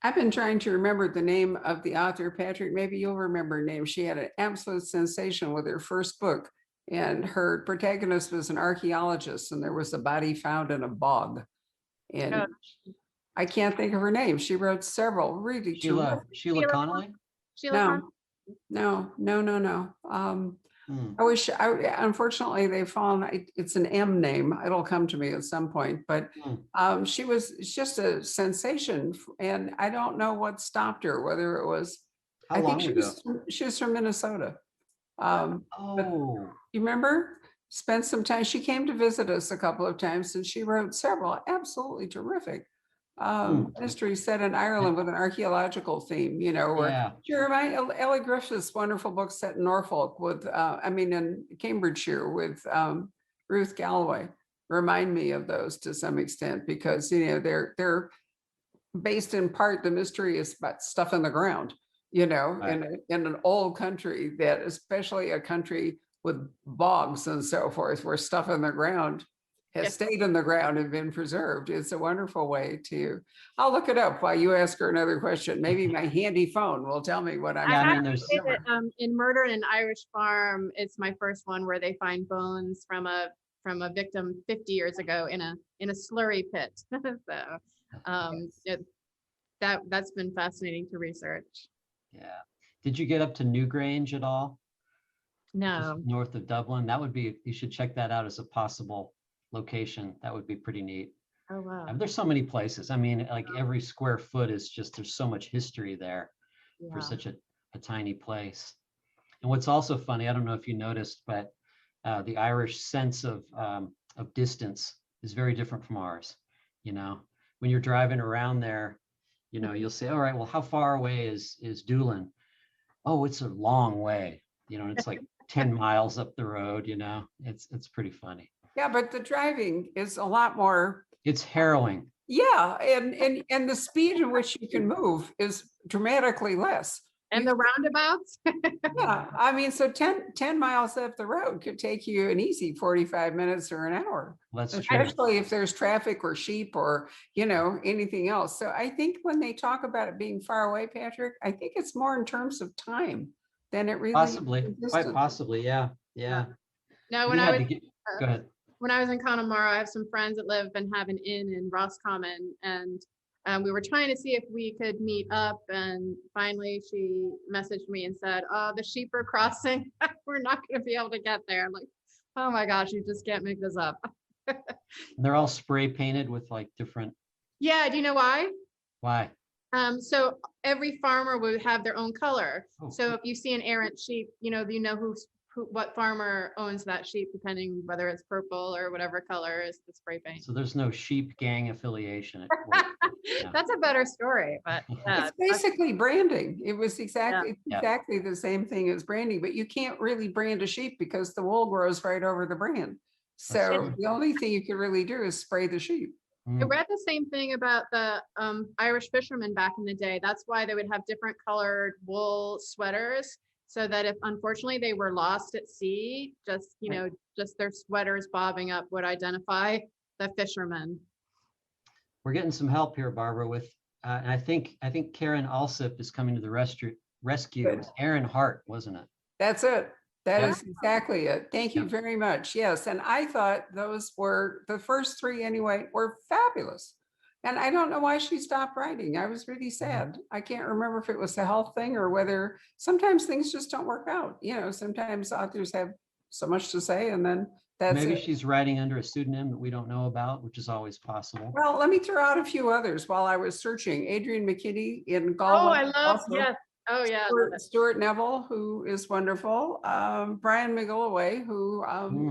C: I've been trying to remember the name of the author, Patrick. Maybe you'll remember her name. She had an absolute sensation with her first book, and her protagonist was an archaeologist, and there was a body found in a bog. And
B: Oh.
C: I can't think of her name. She wrote several really
A: Sheila
B: Sheila
A: Connolly?
B: Sheila
C: No.
B: Con-
C: Unfortunately, they've fallen. It's an M name. It'll come to me at some point, but she was just a sensation, and I don't know what stopped her, whether it was,
A: How
C: I think
A: long ago?
C: she was from Minnesota. But
A: Oh,
C: you remember? Spent some time. She came to visit us a couple of times, and she wrote several absolutely terrific mysteries set in Ireland with an archaeological theme, you know, where
A: yeah.
C: Ellie Griffith's wonderful book set in Norfolk with, in Cambridgeshire with Ruth Galloway remind me of those to some extent, because, you know, they're based in part, the mystery is about stuff in the ground, you know,
A: Right.
C: in an old country, that especially a country with bogs and so forth, where stuff in the ground has
B: Yes.
C: stayed in the ground and been preserved. It's a wonderful way I'll look it up while you ask her another question. Maybe my handy phone will tell me what I'm.
A: Yeah, I mean,
B: have to
A: there's-
B: say that, in Murder in an Irish Farm, it's my first one where they find bones from a victim 50 years ago in a slurry pit. So that's been fascinating to research.
A: Yeah. Did you get up to Newgrange at all?
B: No.
A: Just north of Dublin? You should check that out as a possible location. That would be pretty neat.
B: Oh wow.
A: There's so many places. I mean, like every square foot is just, there's so much history there
B: Yeah.
A: for such a tiny place. And what's also funny, I don't know if you noticed, but the Irish sense of distance is very different from ours. You know, when you're driving around there, you know, you'll say, all right, well, how far away is Doolin? Oh, it's a long way. You know, it's like 10 miles up the road, you know, it's pretty funny.
C: Yeah, but the driving is a lot more.
A: It's harrowing.
C: Yeah, and the speed in which you can move is dramatically less.
B: And the roundabouts?
C: Yeah, I mean, so 10 miles up the road could take you an easy 45 minutes or an hour.
A: That's true.
C: Especially if there's traffic or sheep or, you know, anything else. So I think when they talk about it being far away, Patrick, I think it's more in terms of time than it really is
A: Possibly,
C: in
A: quite
C: distance.
A: possibly, yeah.
B: No,
A: We
B: when
A: had
B: I
A: to
B: was
A: get- Go ahead.
B: when I was in Connemara, I have some friends that live and have an inn in Roscommon, and we were trying to see if we could meet up, and finally she messaged me and said, "Oh, the sheep are crossing. We're not going to be able to get there." I'm like, "Oh my gosh, you just can't make this up."
A: And they're all spray painted with like different,
B: Yeah, do you know why?
A: why?
B: So every farmer would have their own color.
A: Oh.
B: So if you see an errant sheep, you know who what farmer owns that sheep, depending whether it's purple or whatever color is the spray paint.
A: So there's no sheep gang affiliation. Yeah.
B: That's a better story, but yeah,
C: It's basically branding. It was exactly,
A: Yeah.
C: exactly the same thing as branding, but you can't really brand a sheep because the wool grows right over the brand. So
A: true.
C: the only thing you can really do is spray the sheep.
B: I read the same thing about the Irish fishermen back in the day. That's why they would have different colored wool sweaters, so that if unfortunately they were lost at sea, just, you know, just their sweaters bobbing up would identify the fishermen.
A: We're getting some help here, Barbara, with, and I think Karen Alsip is coming to the rescue. It was Aaron Hart, wasn't it?
C: That's it. That
A: Yeah.
C: is exactly it. Thank you
A: Yeah.
C: very much. Yes. And I thought those were the first three anyway, were fabulous. And I don't know why she stopped writing. I was really sad. I can't remember if it was a health thing or whether sometimes things just don't work out. You know, sometimes authors have so much to say and then that's
A: Maybe
C: it.
A: she's writing under a pseudonym that we don't know about, which is always possible.
C: Well, let me throw out a few others while I was searching. Adrian McKinney in
B: Oh,
C: Galway.
B: I love,
C: also.
B: yes. Oh, yeah. I love it.
C: Stuart Neville, who is wonderful. Brian McGilloway, who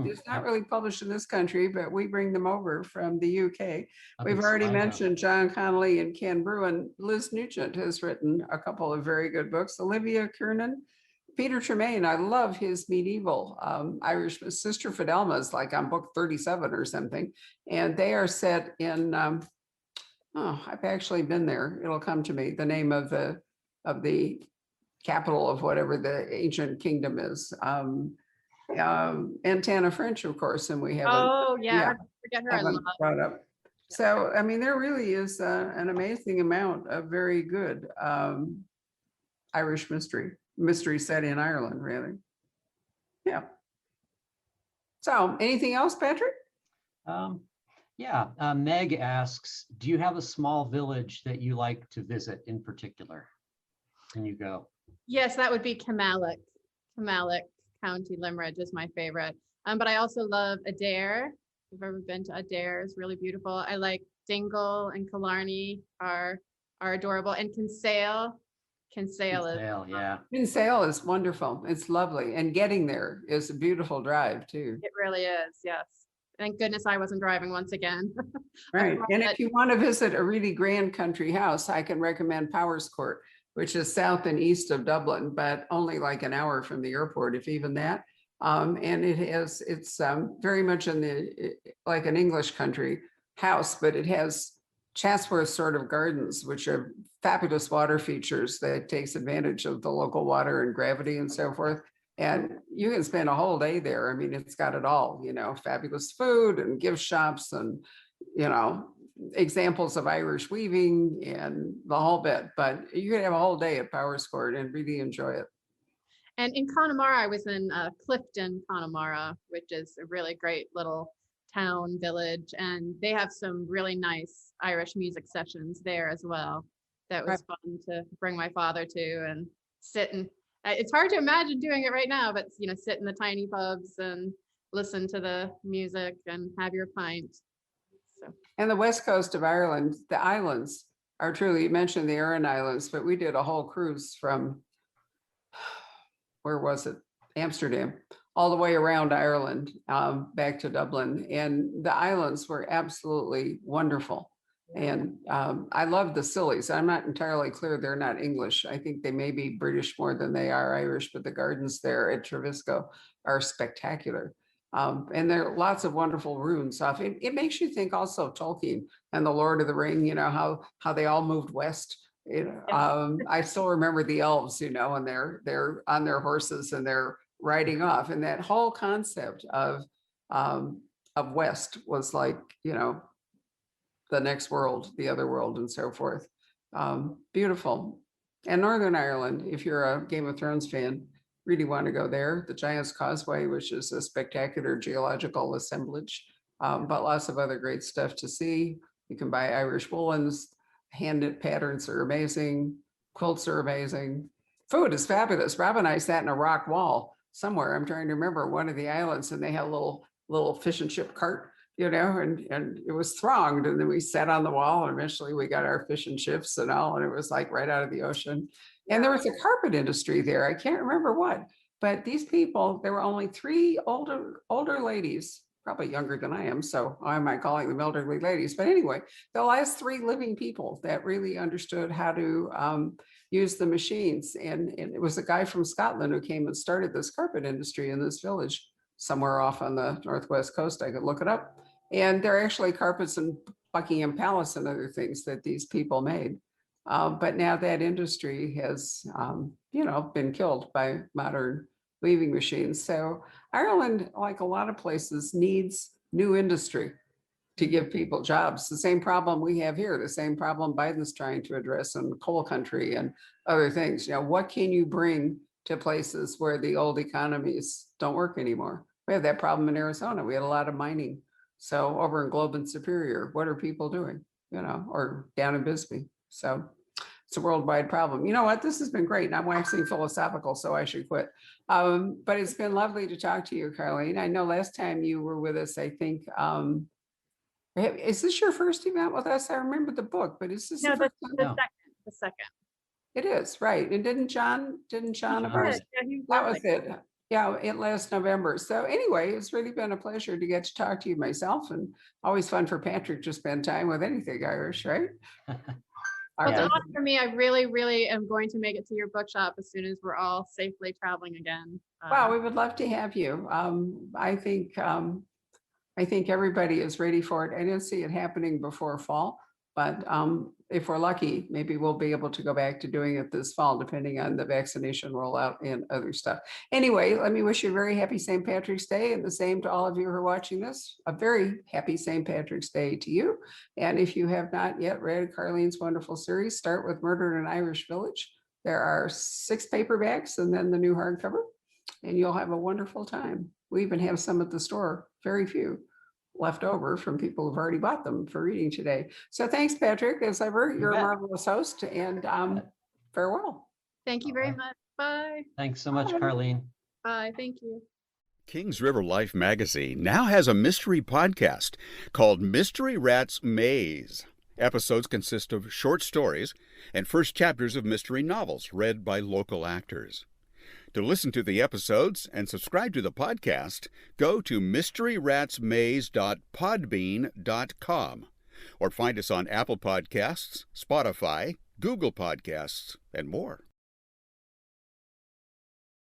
C: is not really published in this country, but we bring them over from the UK.
A: Up
C: We've
A: in
C: already
A: Sligo.
C: mentioned John Connolly and Ken Bruin. Liz Nugent has written a couple of very good books. Olivia Kiernan, Peter Tremaine. I love his medieval Irish. Sister Fidelma is like on book 37 or something. And they are set in, oh, I've actually been there. It'll come to me, the name of the capital of whatever the ancient kingdom is. Antana French, of course, and we haven't,
B: Oh, yeah. Forget her. I
C: haven't
B: love.
C: brought up. So, I mean, there really is an amazing amount of very good Irish mystery set in Ireland, really. Yeah. So, anything else, Patrick?
A: Yeah, Meg asks, do you have a small village that you like to visit in particular? Can you go?
B: Yes, that would be Kilmallock. Kilmallock County Limerick is my favorite. But I also love Adair. If you've ever been to Adair, it's really beautiful. I like Dingle and Killarney are adorable. And Kinsale is,
A: Kinsale, yeah.
C: Kinsale is wonderful. It's lovely. And getting there is a beautiful drive too.
B: it really is, yes. Thank goodness I wasn't driving once again.
C: Right. And
B: But-
C: if you want to visit a really grand country house, I can recommend Powerscourt, which is south and east of Dublin, but only like an hour from the airport, if even that. And it's very much in the, like an English country house, but it has Chatsworth sort of gardens, which are fabulous water features that takes advantage of the local water and gravity and so forth. And you can spend a whole day there. I mean, it's got it all, you know, fabulous food and gift shops and, you know, examples of Irish weaving and the whole bit, but you could have a whole day at Powerscourt and really enjoy it.
B: And in Connemara, I was in Clifton, Connemara, which is a really great little town village. And they have some really nice Irish music sessions there as well. That was fun to bring my father to and sit and it's hard to imagine doing it right now, but you know, sit in the tiny pubs and listen to the music and have your pint. So.
C: And the west coast of Ireland, the islands are truly, you mentioned the Aran Islands, but we did a whole cruise from, where was it? Amsterdam, all the way around Ireland, back to Dublin. And the islands were absolutely wonderful. And I love the Sillies. I'm not entirely clear they're not English. I think they may be British more than they are Irish, but the gardens there at Trevisco are spectacular. And there are lots of wonderful ruins off. It makes you think also of Tolkien and the Lord of the Ring, you know, how they all moved west. You know, I still remember the elves, you know, and they're on their horses and they're riding off. And that whole concept of West was like, you know, the next world, the other world, and so forth. Beautiful. And Northern Ireland, if you're a Game of Thrones fan, really want to go there. The Giant's Causeway, which is a spectacular geological assemblage, but lots of other great stuff to see. You can buy Irish woolens, hand-knit patterns are amazing, quilts are amazing. Food is fabulous. Rob and I sat in a rock wall somewhere. I'm trying to remember one of the islands, and they had a little fish and chip cart, you know, and it was thronged. And then we sat on the wall and eventually we got our fish and chips and all, and it was like right out of the ocean. And there was a carpet industry there. I can't remember what, But these people, there were only three older ladies, probably younger than I am, so why am I calling them elderly ladies? But anyway, the last three living people that really understood how to use the machines. And it was a guy from Scotland who came and started this carpet industry in this village somewhere off on the northwest coast. I could look it up. And there are actually carpets in Buckingham Palace and other things that these people made. But now that industry has, been killed by modern weaving machines. So Ireland, like a lot of places, needs new industry to give people jobs. The same problem we have here, the same problem Biden's trying to address in coal country and other things. What can you bring to places where the old economies don't work anymore? We have that problem in Arizona. We had a lot of mining. So over in Globe and Superior, what are people doing? Or down in Bisbee. So it's a worldwide problem. You know what? This has been great. And I'm waxing philosophical, so I should quit. But it's been lovely to talk to you, Carlene. I know last time you were with us, I think, is this your first event with us? I remember the book, but is this
B: No,
C: the first
B: the
C: time?
A: No.
B: second.
C: It is, right. And didn't John of ours?
B: Yeah, he was
C: That
B: lovely.
C: was it. Yeah, it last November. So anyway, it's really been a pleasure to get to talk to you myself, and always fun for Patrick to spend time with anything Irish, right?
B: Well, it's
A: Yeah.
B: an honor for me. I really, really am going to make it to your bookshop as soon as we're all safely traveling again.
C: Well, we would love to have you. I think everybody is ready for it. I didn't see it happening before fall, but if we're lucky, maybe we'll be able to go back to doing it this fall, depending on the vaccination rollout and other stuff. Anyway, let me wish you a very happy St. Patrick's Day, and the same to all of you who are watching this. A very happy St. Patrick's Day to you. And if you have not yet read Carlene's wonderful series, start with Murder in an Irish Village. There are 6 paperbacks and then the new hardcover, and you'll have a wonderful time. We even have some at the store, very few left over from people who've already bought them for reading today. So thanks, Patrick. As ever, you're a
A: bet.
C: marvelous host, and farewell.
B: Thank you very
A: Alright.
B: much. Bye.
A: Thanks so much,
C: Bye.
A: Carlene.
B: Bye. Thank you.
D: Kings River Life magazine now has a mystery podcast called Mystery Rat's Maze. Episodes consist of short stories and first chapters of mystery novels read by local actors. To listen to the episodes and subscribe to the podcast, go to mysteryratsmaze.podbean.com or find us on Apple Podcasts, Spotify, Google Podcasts, and more.